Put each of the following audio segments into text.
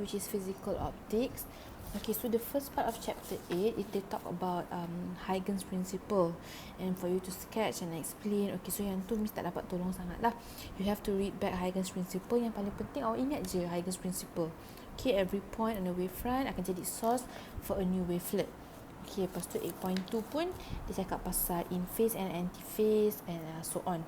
which is physical optics. Okay, so the first part of chapter 8 they talk about Huygens principle, and for you to sketch and explain. Okay, so yang tu Miss tak dapat tolong sangat lah. You have to read back Huygens principle. Yang paling penting awak ingat je Huygens principle. Okay, every point on the wavefront akan jadi source for a new wavelet. Okay, lepas tu 8.2 pun dia cakap pasal in phase and anti phase and so on.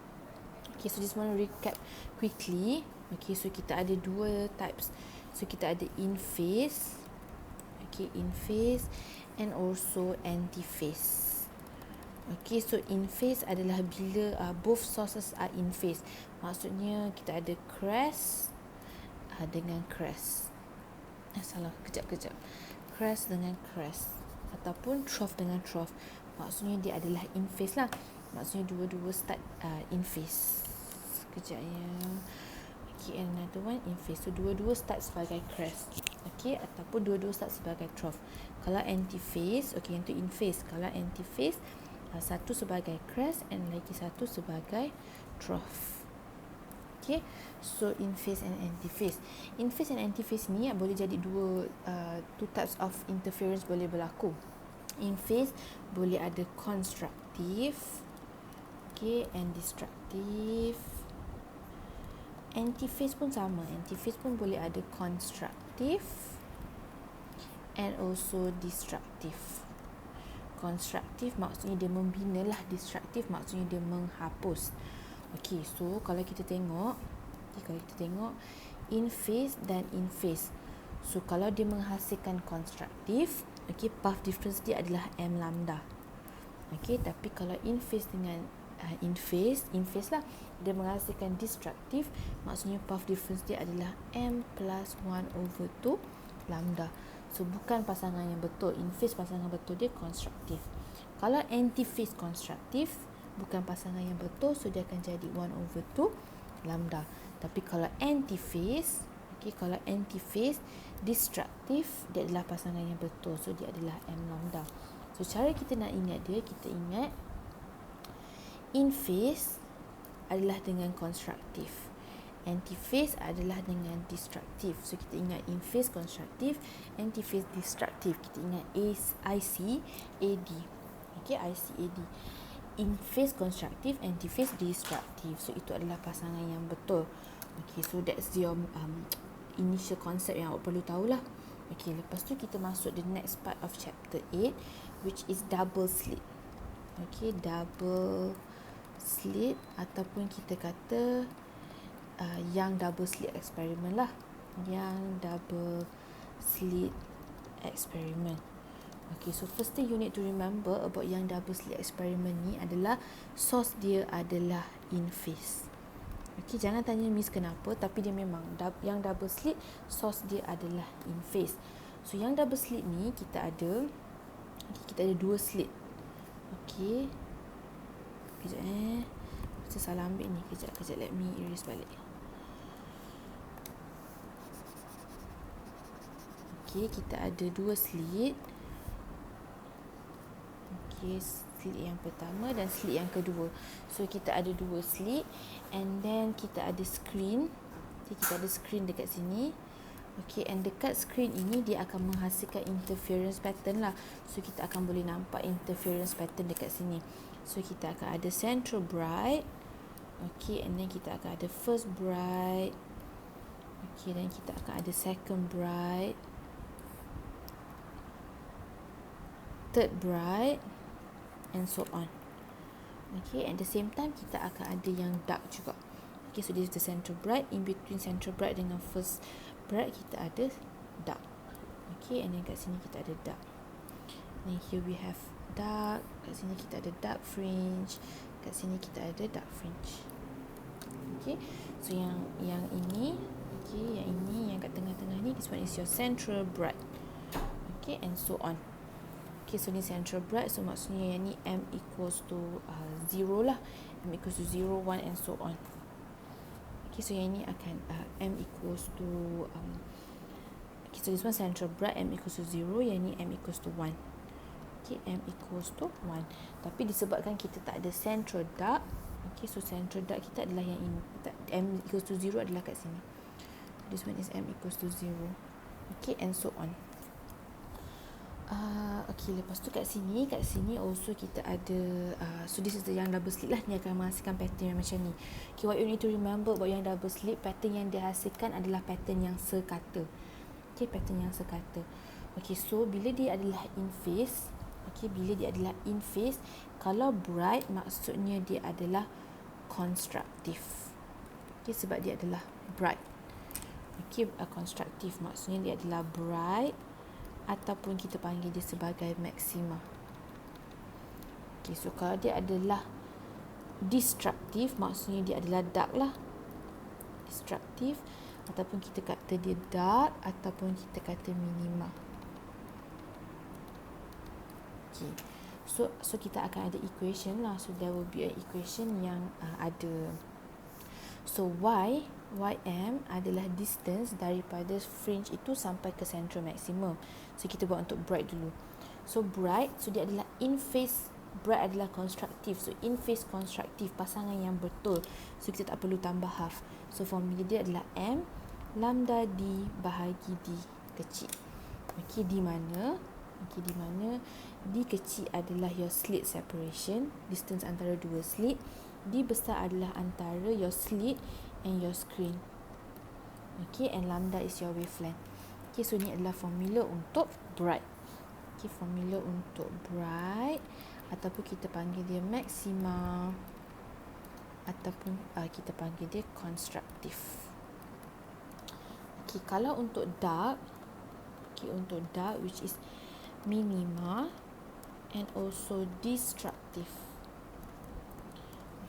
Okay, so just want to recap quickly. Okay, so kita ada dua types. So kita ada in phase, okay, in phase and also anti phase. Okay, so in phase adalah bila both sources are in phase. Maksudnya kita ada crest dengan crest. Salah, kejap. Crest dengan crest ataupun trough dengan trough. Maksudnya dia adalah in phase lah. Maksudnya dua-dua start in phase. Kejap ya. Okay, and another one in phase. So dua-dua start sebagai crest. Okay, ataupun dua-dua start sebagai trough. Kalau anti phase, okay, yang tu in phase. Kalau anti phase, satu sebagai crest and lagi satu sebagai trough. Okay, so in phase and anti phase. In phase and anti phase ni boleh jadi two types of interference boleh berlaku. In phase boleh ada constructive, okay, and destructive. Anti phase pun sama. Anti phase pun boleh ada constructive and also destructive. Constructive maksudnya dia membina lah. Destructive maksudnya dia menghapus. Okay, so kalau kita tengok in phase dan in phase. So kalau dia menghasilkan constructive, okay, path difference dia adalah m lambda. Okay, tapi kalau in phase dengan in phase lah, dia menghasilkan destructive, maksudnya path difference dia adalah m plus 1/2 lambda. So bukan pasangan yang betul. In phase pasangan betul dia constructive. Kalau anti phase constructive, bukan pasangan yang betul, so dia akan jadi 1/2 lambda. Tapi kalau anti phase, okay, kalau anti phase destructive, dia adalah pasangan yang betul, so dia adalah m lambda. So cara kita nak ingat dia, kita ingat in phase adalah dengan constructive, anti phase adalah dengan destructive. So kita ingat in phase constructive, anti phase destructive. Kita ingat IC AD. Okay, IC AD. In phase constructive, anti phase destructive. So itu adalah pasangan yang betul. Okay, so that's your initial concept yang awak perlu tahulah. Okay, lepas tu kita masuk the next part of chapter 8, which is double slit. Okay, double slit ataupun kita kata Young double slit experiment lah. Young double slit experiment. Okay, so first thing you need to remember about Young double slit experiment ni adalah source dia adalah in phase. Okay, jangan tanya Miss kenapa, tapi dia memang Young double slit source dia adalah in phase. So Young double slit ni kita ada dua slit. Okay, kejap saya salah ambil ni. Kejap, let me erase balik. Okay, kita ada dua slit. Okay, slit yang pertama dan slit yang kedua. So kita ada dua slit and then kita ada screen. Okay, kita ada screen dekat sini. Okay, and dekat screen ini dia akan menghasilkan interference pattern lah. So kita akan boleh nampak interference pattern dekat sini. So kita akan ada central bright. Okay, and then kita akan ada first bright. Okay, dan kita akan ada second bright, third bright, and so on. Okay, at the same time kita akan ada yang dark juga. Okay, so this is the central bright. In between central bright dengan first bright kita ada dark. Okay, and then kat sini kita ada dark. And here we have dark. Kat sini kita ada dark fringe. Kat sini kita ada dark fringe. Okay, so yang ini, okay, yang kat tengah-tengah ni, this one is your central bright. Okay, and so on. Okay, so ni central bright, so maksudnya yang ni M equals to 0 lah. M equals to 0, 1 and so on. Okay, so yang ni akan M equals to okay, so this one central bright, M equals to 0. Yang ni M equals to 1. Okay, M equals to 1. Tapi disebabkan kita tak ada central dark, okay, so central dark kita adalah yang ini. M equals to 0 adalah kat sini. This one is M equals to 0. Okay, and so on. Okay, lepas tu kat sini also kita ada so this is the yang double slit lah, ni akan menghasilkan pattern yang macam ni. Okay, what you need to remember about yang double slit, pattern yang dihasilkan adalah pattern yang sekata. Okay, pattern yang sekata. Okay, so bila dia adalah in phase, okay, bila dia adalah in phase, kalau bright maksudnya dia adalah constructive. Okay, sebab dia adalah bright. Okay, constructive maksudnya dia adalah bright ataupun kita panggil dia sebagai maxima. Okay, so kalau dia adalah destructive maksudnya dia adalah dark lah. Destructive ataupun kita kata dia dark ataupun kita kata minima. Okay, so kita akan ada equation lah. So there will be a equation yang ada. So Ym adalah distance daripada fringe itu sampai ke central maximum. So kita buat untuk bright dulu. So bright, so dia adalah in phase. Bright adalah constructive. So in phase constructive, pasangan yang betul. So kita tak perlu tambah half. So formula dia adalah M lambda D bahagi D kecil. Okay, di mana D kecil adalah your slit separation, distance antara dua slit. D besar adalah antara your slit and your screen. Okay, and lambda is your wavelength. Okay, so ni adalah formula untuk bright. Okay, formula untuk bright ataupun kita panggil dia maxima ataupun kita panggil dia constructive. Okay, kalau untuk dark, which is minima and also destructive.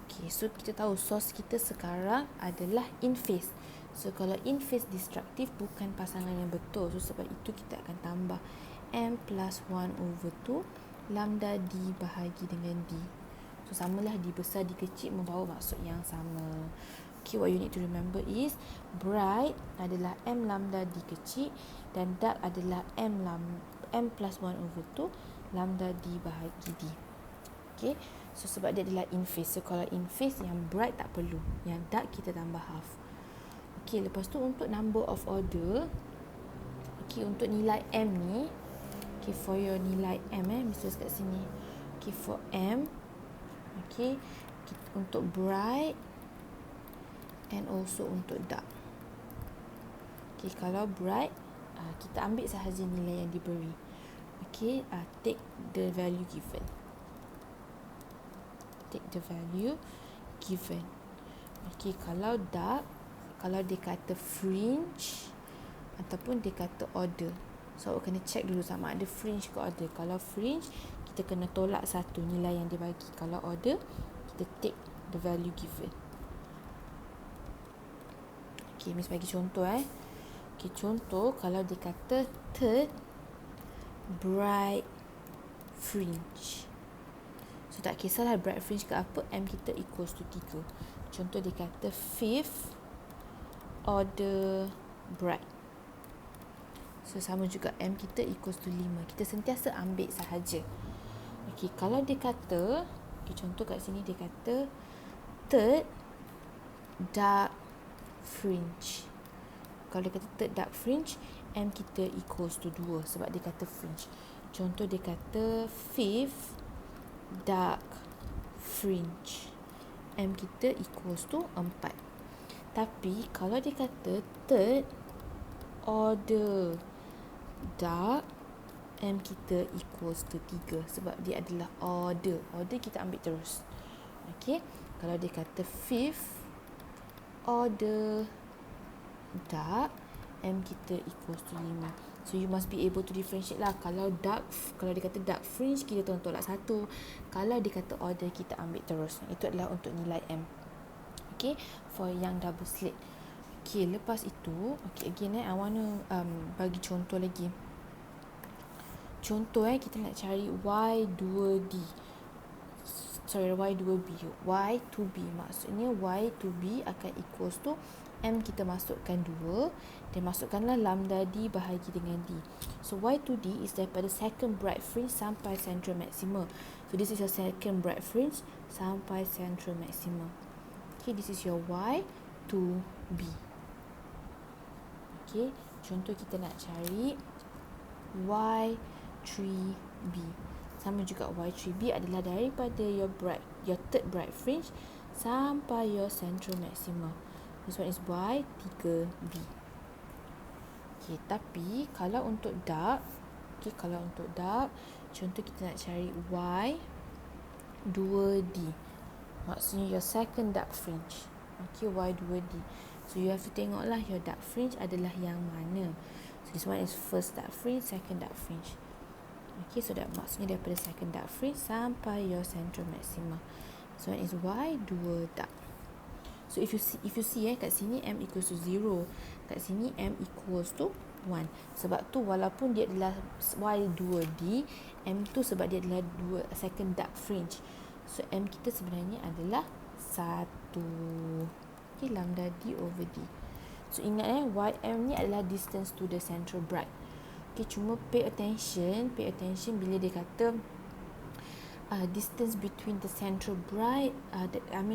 Okay, so kita tahu source kita sekarang adalah in phase. So kalau in phase destructive bukan pasangan yang betul. So sebab itu kita akan tambah M plus 1/2 lambda D bahagi dengan D. So samalah D besar D kecil membawa maksud yang sama. Okay, what you need to remember is bright adalah M lambda D kecil dan dark adalah M plus 1/2 lambda D bahagi D. Okay, so sebab dia adalah in phase. So kalau in phase, yang bright tak perlu, yang dark kita tambah half. Okay, lepas tu untuk number of order, okay, untuk nilai M ni, okay, for your nilai M misalnya kat sini. Okay, for M, okay, untuk bright and also untuk dark. Okay, kalau bright, kita ambil sahaja nilai yang diberi. Okay, take the value given. Take the value given. Okay, kalau dark, kalau dia kata fringe ataupun dia kata order. So, awak kena check dulu sama ada fringe ke order. Kalau fringe, kita kena tolak satu nilai yang dia bagi. Kalau order, kita take the value given. Okay, Miss bagi contoh Okay, contoh kalau dia kata third bright fringe. So tak kisahlah bright fringe ke apa, M kita equals to 3. Contoh dia kata fifth order bright. So sama juga M kita equals to 5. Kita sentiasa ambil sahaja. Okay, kalau dia kata, okay, contoh kat sini dia kata third dark fringe. Kalau dia kata third dark fringe, M kita equals to 2 sebab dia kata fringe. Contoh dia kata fifth dark fringe, M kita equals to 4. Tapi kalau dia kata third order dark, M kita equals to 3 sebab dia adalah order. Order kita ambil terus. Okay, kalau dia kata fifth order dark, M kita equals to 5. So you must be able to differentiate lah. Kalau dia kata dark fringe, kita tolak satu. Kalau dia kata order, kita ambil terus. Itu adalah untuk nilai M. Okay, for yang double slit. Okay, lepas itu, okay, again I want to bagi contoh lagi. Contoh kita nak cari Y2D. Sorry, Y2B. Y2B maksudnya Y2B akan equals to M kita masukkan 2 dan masukkanlah lambda D bahagi dengan D. So Y2D is daripada second bright fringe sampai central maximum. So this is your second bright fringe sampai central maximum. Okay, this is your Y2B. Okay, contoh kita nak cari Y3B. Sama juga Y3B adalah daripada your third bright fringe sampai your central maxima. This one is Y3B. Okay, tapi kalau untuk dark, contoh kita nak cari Y2D. Maksudnya your second dark fringe. Okay, Y2D. So you have to tengoklah your dark fringe adalah yang mana. So this one is first dark fringe, second dark fringe. Okay, so that maksudnya daripada second dark fringe sampai your central maxima. This one is Y2 dark. So if you see kat sini M equals to 0, kat sini M equals to 1. Sebab tu walaupun dia adalah Y2D, M tu sebab dia adalah second dark fringe. So M kita sebenarnya adalah 1. Okay, lambda D over D. So ingat YM ni adalah distance to the central bright. Okay, cuma pay attention bila dia kata distance between the central bright,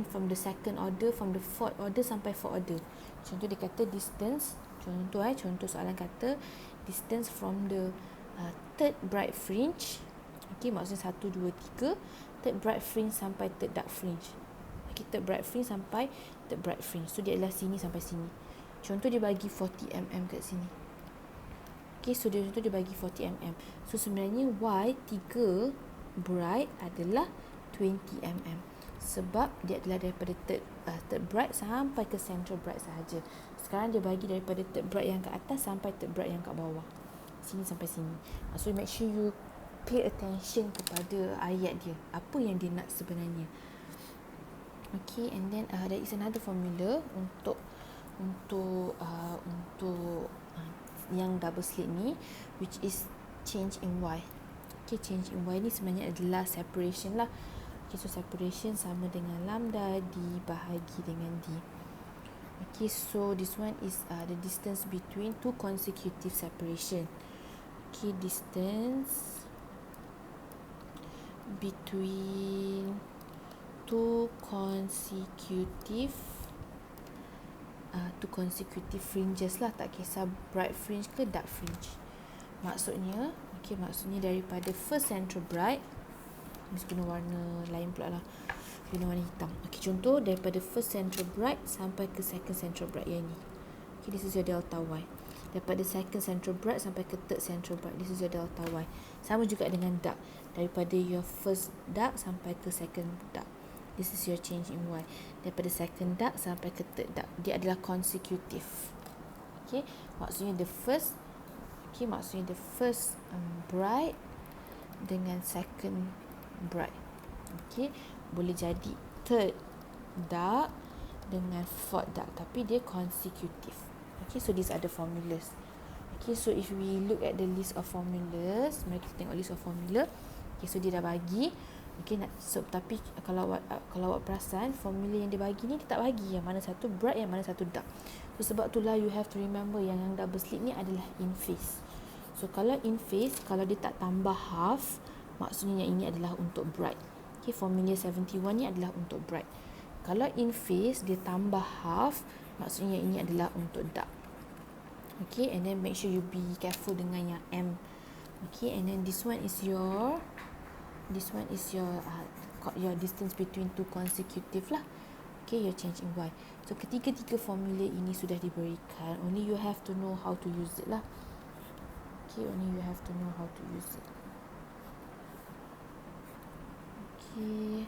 from the second order, from the fourth order sampai fourth order. Contoh dia kata distance, contoh soalan kata distance from the third bright fringe. Okay, maksudnya 1, 2, 3. Third bright fringe sampai third dark fringe. Okay, third bright fringe sampai third bright fringe. So dia adalah sini sampai sini. Contoh dia bagi 40 mm kat sini. Okay, so dia bagi 40 mm. So sebenarnya Y3 bright adalah 20 mm. Sebab dia adalah daripada third bright sampai ke central bright sahaja. Sekarang dia bagi daripada third bright yang ke atas sampai third bright yang kat bawah. Sini sampai sini. So make sure you pay attention kepada ayat dia. Apa yang dia nak sebenarnya. Okay, and then there is another formula untuk yang double slit ni, which is change in Y. Okay, change in Y ni sebenarnya adalah separation lah. Okay, so separation sama dengan lambda D bahagi dengan D. Okay, so this one is the distance between two consecutive separation. Okay, distance between two consecutive fringes lah, tak kisah bright fringe ke dark fringe. Maksudnya daripada first central bright, mesti guna warna lain pula lah, guna warna hitam. Okay, contoh daripada first central bright sampai ke second central bright yang ni. Okay, this is your delta Y. Daripada second central bright sampai ke third central bright, this is your delta Y. Sama juga dengan dark, daripada your first dark sampai ke second dark, this is your change in Y. Daripada second dark sampai ke third dark, dia adalah consecutive. Okay, maksudnya the first bright dengan second bright. Okay, boleh jadi third dark dengan fourth dark, tapi dia consecutive. Okay, so these are the formulas. Okay, so if we look at the list of formulas, mari kita tengok list of formula. Okay, so dia dah bagi. Okay, tapi kalau awak perasan, formula yang dia bagi ni dia tak bagi yang mana satu bright, yang mana satu dark. So sebab itulah you have to remember yang double slit ni adalah in phase. So kalau in phase, kalau dia tak tambah half, maksudnya yang ini adalah untuk bright. Okay, formula 71 ni adalah untuk bright. Kalau in phase dia tambah half, maksudnya yang ini adalah untuk dark. Okay, and then make sure you be careful dengan yang M. Okay, and then this one is your distance between two consecutive lah. Okay, your change in Y. So ketiga-tiga formula ini sudah diberikan, only you have to know how to use it lah. Okay, only you have to know how to use it. Okay,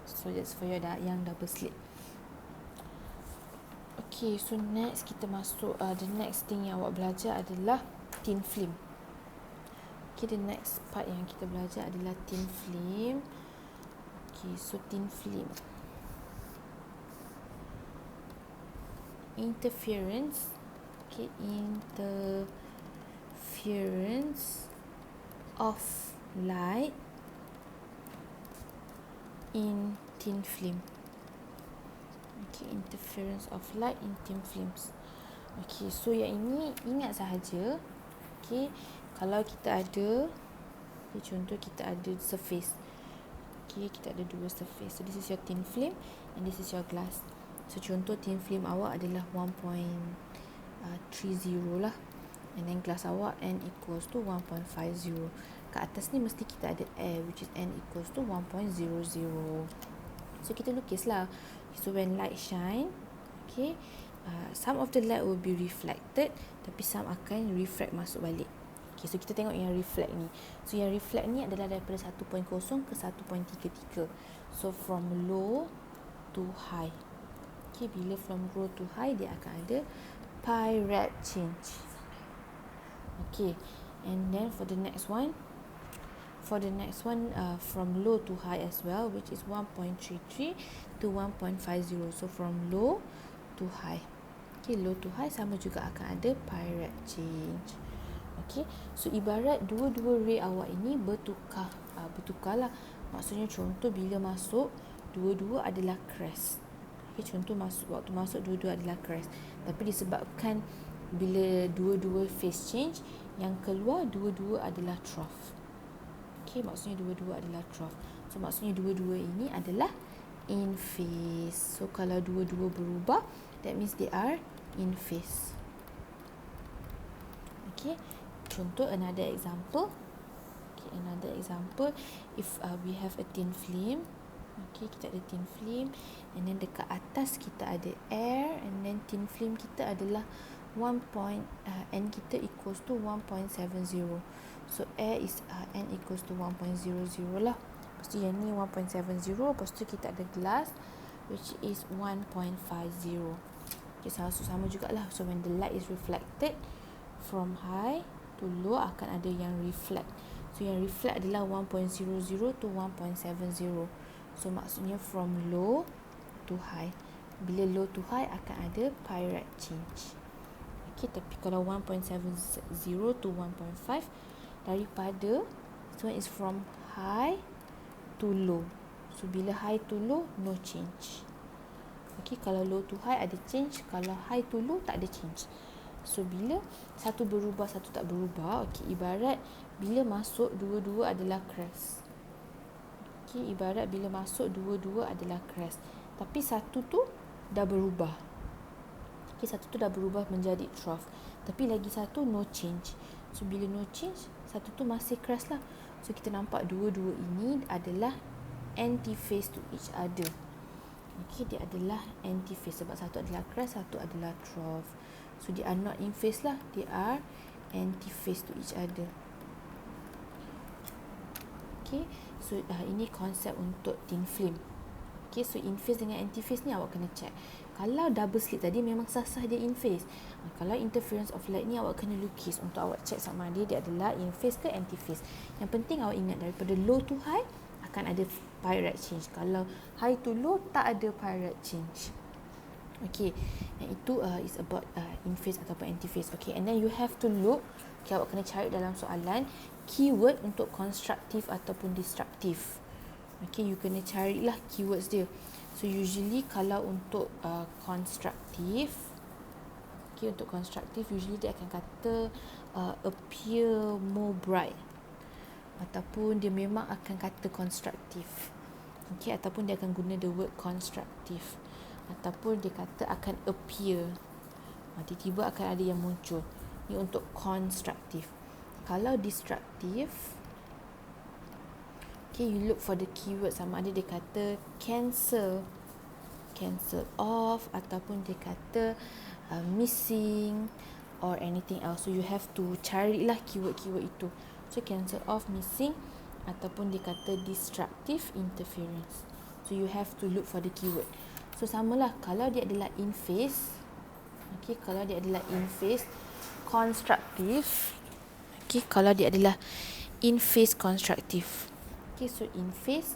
so that's for your yang double slit. Okay, so next kita masuk the next thing yang awak belajar adalah thin film. Okay, the next part yang kita belajar adalah thin film. Okay, so thin film. Interference. Okay, interference of light in thin film. Okay, interference of light in thin films. Okay, so yang ini ingat sahaja. Okay, kalau kita ada, contoh kita ada surface. Okay, kita ada dua surface. So this is your thin film and this is your glass. So contoh thin film awak adalah 1.30 lah, and then gelas awak n equals to 1.50. Kat atas ni mesti kita ada air, which is n equals to 1.00. So kita lukislah. So when light shine, okay, some of the light will be reflected, tapi some akan refract masuk balik. Okay, so kita tengok yang reflect ni. So yang reflect ni adalah daripada 1.0 ke 1.33. So from low to high. Okay, bila from low to high, dia akan ada pi rad change. Okay, and then for the next one, from low to high as well, which is 1.33 to 1.50. So from low to high. Okay, low to high sama juga akan ada pi rad change. Okay, so ibarat dua-dua ray awak ini bertukarlah. Maksudnya contoh bila masuk, dua-dua adalah crest. Okay, contoh waktu masuk dua-dua adalah crest. Tapi disebabkan bila dua-dua phase change, yang keluar dua-dua adalah trough. Okay, maksudnya dua-dua adalah trough. So maksudnya dua-dua ini adalah in phase. So kalau dua-dua berubah, that means they are in phase. Okay, contoh another example. Okay, another example, if we have a thin film. Okay, kita ada thin film, and then dekat atas kita ada air, and then thin film kita adalah n kita equals to 1.70. So air is n equals to 1.00 lah. Lepas tu yang ni 1.70, lepas tu kita ada glass which is 1.50. Okay, sama jugalah. So when the light is reflected from high to low, akan ada yang reflect. So yang reflect adalah 1.00 to 1.70. So maksudnya from low to high. Bila low to high akan ada pi rad change. Okay, tapi kalau 1.70 to 1.5, daripada, so is from high to low. So bila high to low, no change. Okay, kalau low to high ada change, kalau high to low tak ada change. So bila satu berubah, satu tak berubah, okay, ibarat bila masuk dua-dua adalah crest. Okay, ibarat bila masuk dua-dua adalah crest, tapi satu tu dah berubah. Okay, satu tu dah berubah menjadi trough, tapi lagi satu no change. So bila no change, satu tu masih crest lah. So kita nampak dua-dua ini adalah anti-phase to each other. Okay, dia adalah anti-phase sebab satu adalah crest, satu adalah trough. So they are not in phase lah, they are anti-phase to each other. Okay, so ini konsep untuk thin film. Okay, so in phase dengan anti phase ni awak kena check. Kalau double slit tadi memang sah-sah dia in phase. Kalau interference of light ni awak kena lukis untuk awak check sama ada dia adalah in phase ke anti phase. Yang penting awak ingat daripada low to high akan ada pi rad change. Kalau high to low tak ada pi rad change. Okay, yang itu is about in phase ataupun anti phase. Okay, and then you have to look. Okay, awak kena cari dalam soalan keyword untuk constructive ataupun destructive. Okay, you kena carilah keywords dia. So usually kalau untuk constructive, okay, untuk constructive usually dia akan kata appear more bright, ataupun dia memang akan kata constructive. Okay, ataupun dia akan guna the word constructive, ataupun dia kata akan appear, tiba-tiba akan ada yang muncul. Ni untuk constructive. Kalau destructive, okay, you look for the keyword sama ada dia kata cancel off, ataupun dia kata missing or anything else. So you have to carilah keyword-keyword itu. So cancel off, missing, ataupun dia kata destructive interference. So you have to look for the keyword. So samalah kalau dia adalah in phase. Okay, kalau dia adalah in phase constructive. Okay, kalau dia adalah in phase constructive. Okay, so in phase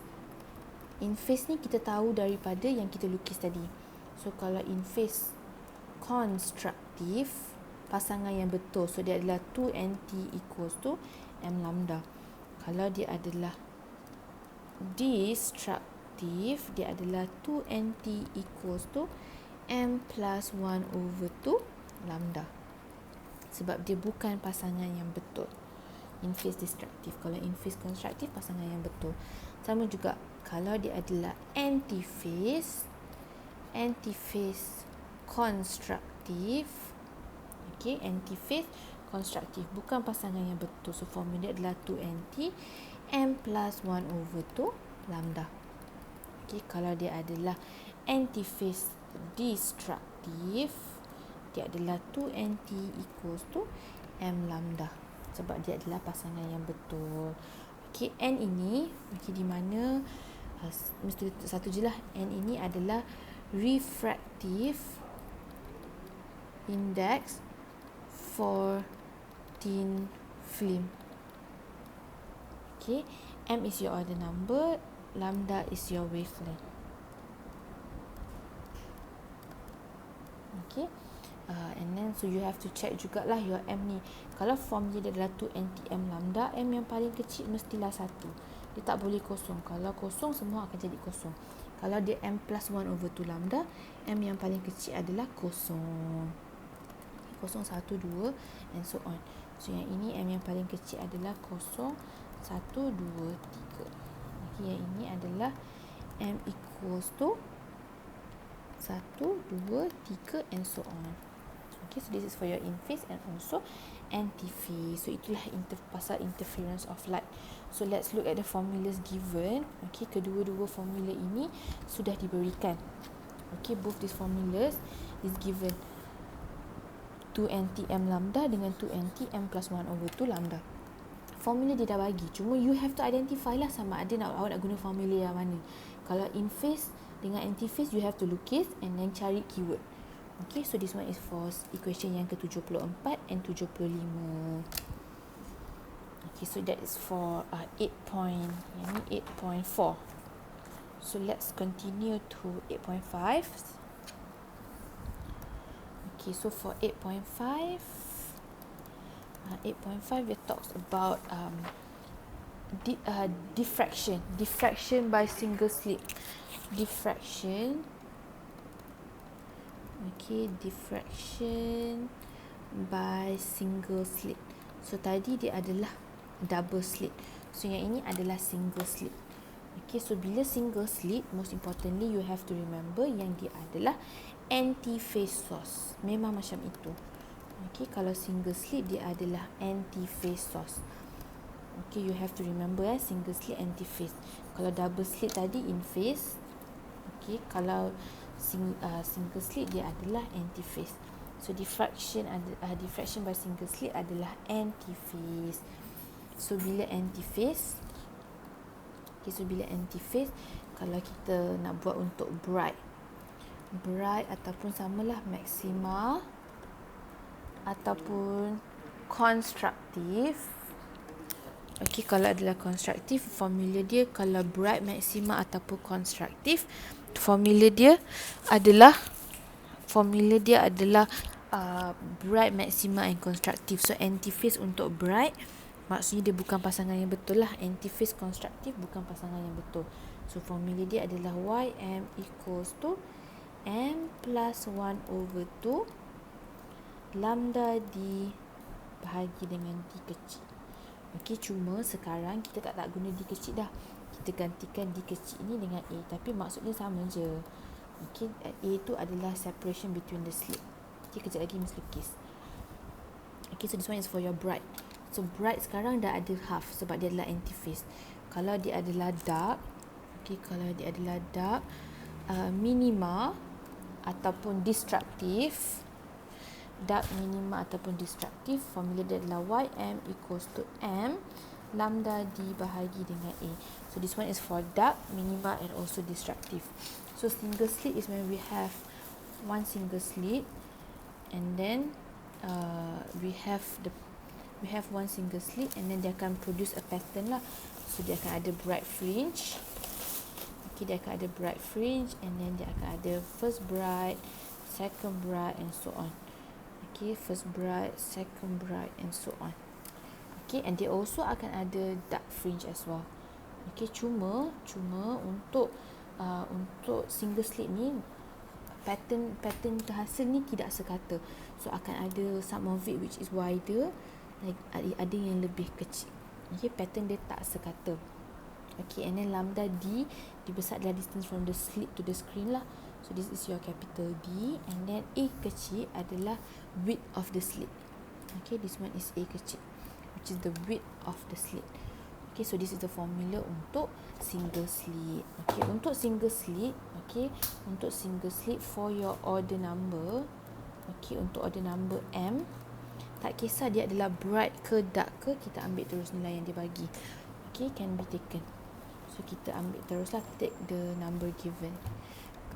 ni kita tahu daripada yang kita lukis tadi. So kalau in phase constructive, pasangan yang betul, so dia adalah 2nt equals to m lambda. Kalau dia adalah destructive, dia adalah 2nt equals to m plus 1/2 lambda. Sebab dia bukan pasangan yang betul. In phase destructive. Kalau in phase constructive, pasangan yang betul. Sama juga kalau dia adalah anti-phase, antiphase konstruktif. Okay, antiphase konstruktif, bukan pasangan yang betul. So formula adalah 2nt m plus 1/2 lambda. Okay, kalau dia adalah antiphase destruktif, dia adalah 2nt equals to m lambda, sebab dia adalah pasangan yang betul. Okay, n ini di mana mesti satu je lah. N ini adalah refractive index for thin film. Okay, m is your order number, lambda is your wavelength. Okay, and then so you have to check jugalah your m ni. Kalau formula dia adalah 2nt m lambda, m yang paling kecil mestilah 1. Dia tak boleh kosong. Kalau kosong, semua akan jadi kosong. Kalau dia m plus 1/2 lambda, m yang paling kecil adalah kosong. 0, 1, 2 and so on. So yang ini m yang paling kecil adalah 0, 1, 2, 3. Okay, yang ini adalah m equals to 1, 2, 3 and so on. Okay, so this is for your in phase and also antiphase. So itulah pasal interference of light. So let's look at the formulas given. Okay, kedua-dua formula ini sudah diberikan. Okay, both these formulas is given. 2nt m lambda dengan 2nt m plus 1/2 lambda. Formula dia dah bagi, cuma you have to identify lah sama ada awak nak guna formula yang mana. Kalau in phase dengan antiphase, you have to lukis and then cari keyword. Okay, so this one is for equation yang ke-74 and 75. Okay, so that is for 8.4. So let's continue to 8.5. Okay, so for 8.5, it talks about diffraction by single slit. Diffraction. Okay, diffraction by single slit. So tadi dia adalah double slit. So yang ini adalah single slit. Okay, so bila single slit, most importantly you have to remember yang dia adalah antiphase source. Memang macam itu. Okay, kalau single slit dia adalah antiphase source. Okay, you have to remember single slit antiphase. Kalau double slit tadi in phase. Okay, kalau single slit dia adalah antiphase. So diffraction by single slit adalah antiphase. So bila antiphase, kalau kita nak buat untuk bright ataupun samalah maksima ataupun konstruktif. Okay, kalau adalah konstruktif, formula dia kalau bright, maksima ataupun konstruktif, formula dia adalah bright, maksima and konstruktif. So antiphase untuk bright maksudnya dia bukan pasangan yang betul lah. Antiphase konstruktif bukan pasangan yang betul. So formula dia adalah ym equals to m plus 1/2 lambda dibahagi dengan d kecil. Okey, cuma sekarang kita tak guna d kecil dah. Kita gantikan d kecil ini dengan a, tapi maksudnya sama je. Okey, a itu adalah separation between the slit. Okey, kejap lagi Miss lukis. Okey, so this one is for your bright. So bright sekarang dah ada half sebab dia adalah antiphase. Kalau dia adalah dark, minima ataupun destruktif, formula dia adalah ym equals to m lambda dibahagi dengan a. So this one is for dark, minima and also destruktif. So single slit is when we have one single slit and then we have one single slit and then dia akan produce a pattern lah. So dia akan ada bright fringe. Okay, dia akan ada bright fringe and then dia akan ada first bright, second bright and so on. Okay, first bright, second bright and so on. Okay, and dia also akan ada dark fringe as well. Okay, cuma untuk single slit ni pattern terhasil ni tidak sekata. So akan ada some of it which is wider, ada yang lebih kecil. Okay, pattern dia tak sekata. Okay, and then lambda d dibesar adalah distance from the slit to the screen lah. So this is your capital D, and then A kecil adalah width of the slit. Okay, this one is A kecil, which is the width of the slit. Okay, so this is the formula untuk single slit. Okay, untuk single slit, for your order number, okay, untuk order number M, tak kisah dia adalah bright ke dark ke, kita ambil terus nilai yang dia bagi. Okay, can be taken. So kita ambil teruslah, take the number given.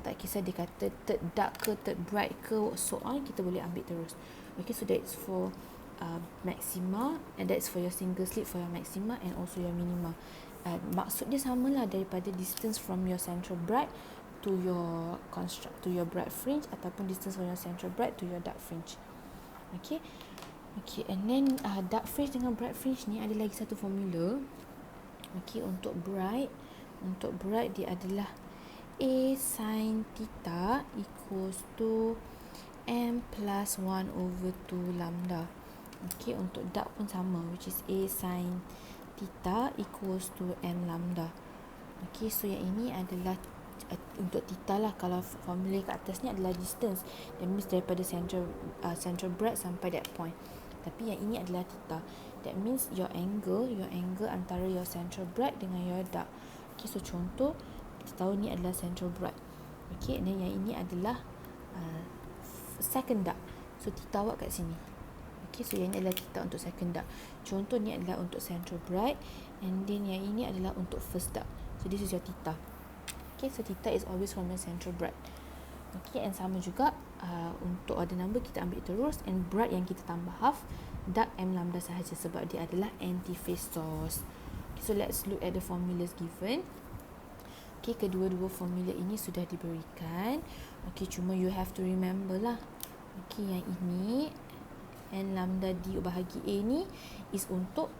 Tak kisah dia kata third dark ke, third bright ke, so on, kita boleh ambil terus. Okay, so that's for maxima, and that's for your single slit, for your maxima and also your minima. Maksud dia samalah, daripada distance from your central bright to your construct, to your bright fringe, ataupun distance from your central bright to your dark fringe. Okay, and then dark fringe dengan bright fringe ni ada lagi satu formula. Okay, untuk bright dia adalah A sin theta equals to M plus 1 over 2 lambda. Okay, untuk dark pun sama, which is A sin theta equals to M lambda. Okay, so yang ini adalah untuk theta lah. Kalau formula kat atas ni adalah distance, that means daripada central bright sampai that point. Tapi yang ini adalah theta, that means your angle antara your central bright dengan your dark. Okay, so contoh kita tahu ni adalah central bright. Okay, dan yang ini adalah second dark. So theta awak kat sini. Okay, so yang ini adalah theta untuk second dark. Contoh ni adalah untuk central bright, and then yang ini adalah untuk first dark. So this is your theta. Okay, so theta is always from your central bright. Okay, and sama juga untuk order number kita ambil terus, and bright yang kita tambah half, dark M lambda sahaja sebab dia adalah anti-phase source. Okay, so let's look at the formulas given. Okay, kedua-dua formula ini sudah diberikan. Okay, cuma you have to remember lah. Okay, yang ini N lambda D bahagi A ni is untuk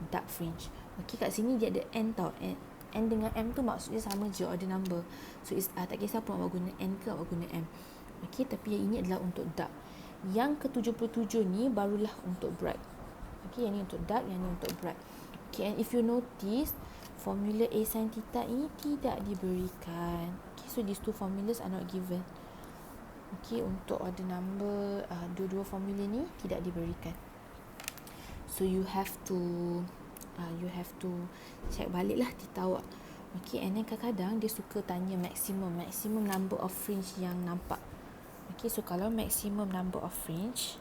dark fringe. Okay, kat sini dia ada N tau. N dengan M tu maksudnya sama je order number. So it's, tak kisah pun awak guna N ke awak guna M. Okay, tapi yang ini adalah untuk dark. Yang ke-77 ni barulah untuk bright. Okay, yang ni untuk dark, yang ni untuk bright. Okay, and if you notice, formula A sin theta ini tidak diberikan. Okay, so these two formulas are not given. Okay, untuk order number, dua-dua formula ni tidak diberikan. So you have to check balik lah theta awak. Okay, and then kadang-kadang dia suka tanya maximum number of fringe yang nampak. Okay, so kalau maximum number of fringe,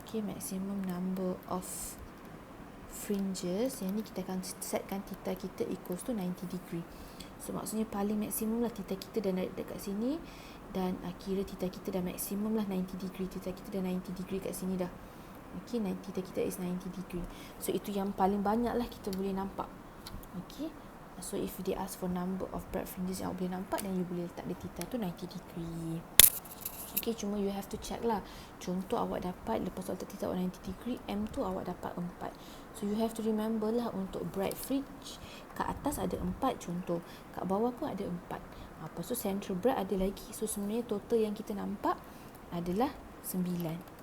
okay, maximum number of fringes, yang ni kita akan setkan theta kita equals to 90 degree. So maksudnya paling maksimum lah theta kita dah dekat sini, dan kira theta kita dah maksimum lah 90 degree. Theta kita dah 90 degree kat sini dah. Okay, theta kita is 90 degree. So itu yang paling banyak lah kita boleh nampak. Okay, so if they ask for number of bright fringes yang awak boleh nampak, dan you boleh letak the theta tu 90 degree. Okay, cuma you have to check lah. Contoh awak dapat, lepas tu letak theta awak 90 degree, M tu awak dapat 4. So you have to remember lah, untuk bright fringe kat atas ada 4 contoh, kat bawah pun ada 4. Lepas tu central bright ada lagi. So sebenarnya total yang kita nampak adalah 9.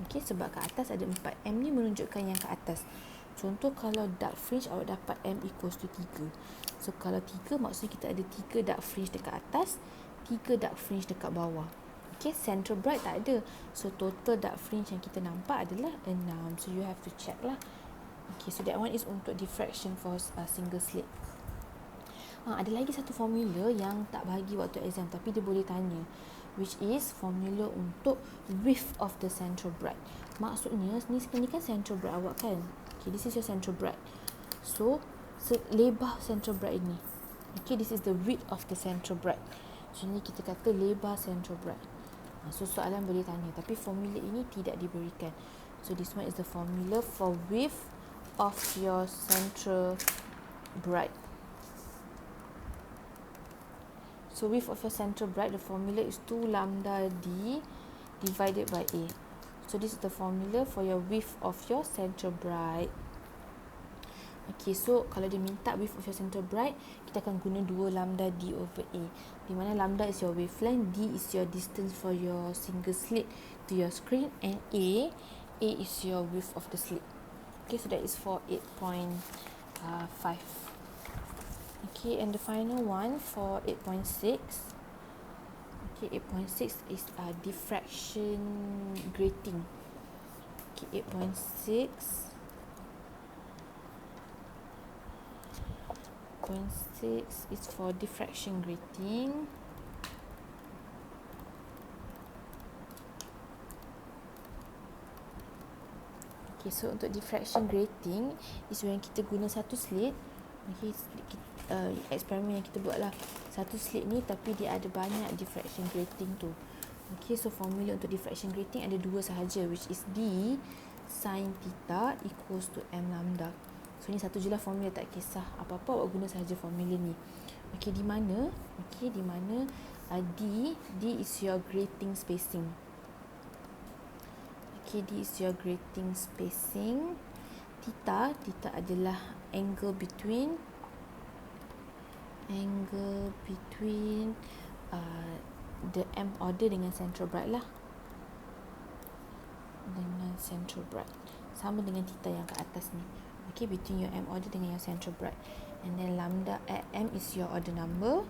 Okay, sebab kat atas ada 4. M ni menunjukkan yang kat atas. Contoh kalau dark fringe awak dapat M equals to 3. So kalau 3 maksudnya kita ada 3 dark fringe dekat atas, 3 dark fringe dekat bawah. Okay, central bright tak ada. So total dark fringe yang kita nampak adalah 6. So you have to check lah. Okay, so that one is untuk diffraction for single slit. Ada lagi satu formula yang tak bagi waktu exam, tapi dia boleh tanya, which is formula untuk width of the central bright. Maksudnya ni kan central bright awak kan. Okay, this is your central bright. So lebar central bright ini. Okay, this is the width of the central bright. So ni kita kata lebar central bright. So soalan boleh tanya, tapi formula ini tidak diberikan. So this one is the formula for width of your central bright. So width of your central bright, the formula is 2 lambda D divided by A. So this is the formula for your width of your central bright. Okay, so kalau dia minta width of your central bright, kita akan guna 2 lambda D over A, di mana lambda is your wavelength, D is your distance for your single slit to your screen, and A is your width of the slit. Okay, so that is for 8.5. Okay, and the final one for 8.6. Okay, 8.6 is diffraction grating. Okay, 8.6 is for diffraction grating. Okay, so untuk diffraction grating is when kita guna satu slit. Okay, eksperimen yang kita buat lah, satu slit ni tapi dia ada banyak diffraction grating tu. Okay, so formula untuk diffraction grating ada dua sahaja, which is D sin theta equals to M lambda. So ni satu je lah formula, tak kisah apa-apa, awak guna sahaja formula ni. Okay, di mana D is your grating spacing. Okay, D is your grating spacing. Theta adalah angle between the M order dengan central bright lah. Dengan central bright. Sama dengan theta yang kat atas ni. Okay, between your M order dengan your central bright. And then lambda M is your order number.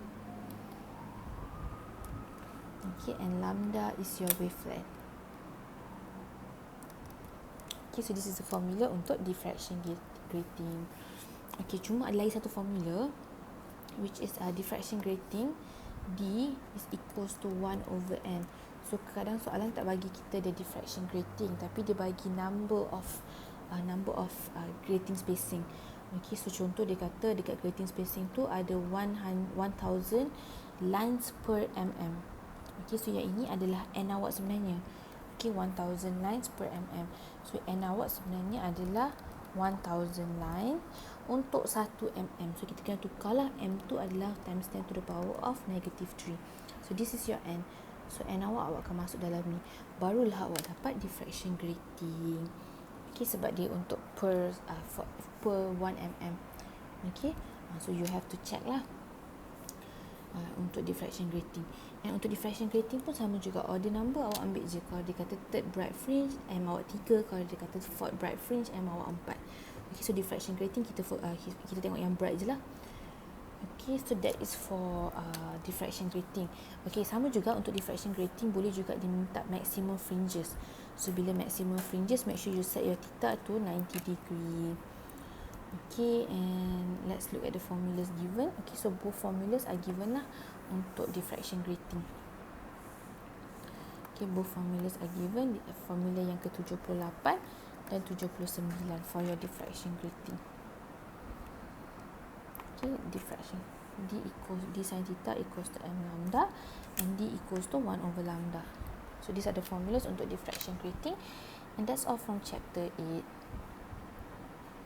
Okay, and lambda is your wavelength. Okay, so this is the formula untuk diffraction grating. Okay, cuma ada lagi satu formula, which is diffraction grating. D is equals to 1 over N. So kadang soalan tak bagi kita the diffraction grating, tapi dia bagi number of grating spacing. Okay, so contoh dia kata dekat grating spacing tu ada 1000 lines per mm. Okay, so yang ini adalah N awak sebenarnya. Okay, 1000 lines per mm. So N awak sebenarnya adalah 1000 line untuk 1 mm. So kita kena tukarlah, M tu adalah times 10 to the power of negative 3. So this is your N. So N awak akan masuk dalam ni, barulah awak dapat diffraction grating. Okay, sebab dia untuk per 1 mm. Okay, so you have to check lah untuk diffraction grating. And untuk diffraction grating pun sama juga, order number awak ambil je. Kalau dia kata third bright fringe, M awak 3. Kalau dia kata fourth bright fringe, M awak 4. Okay, so diffraction grating kita tengok yang bright je lah. Okay, so that is for diffraction grating. Okay, sama juga untuk diffraction grating boleh juga diminta maximum fringes. So bila maximum fringes, make sure you set your theta to 90 degree. Okay, and let's look at the formulas given. Okay, so both formulas are given lah untuk diffraction grating. Okay, both formulas are given. Formula yang ke-78 dan 79 for your diffraction grating. Okay, diffraction. D sin theta equals to M lambda and D equals to 1 over lambda. So these are the formulas untuk diffraction grating, and that's all from chapter 8.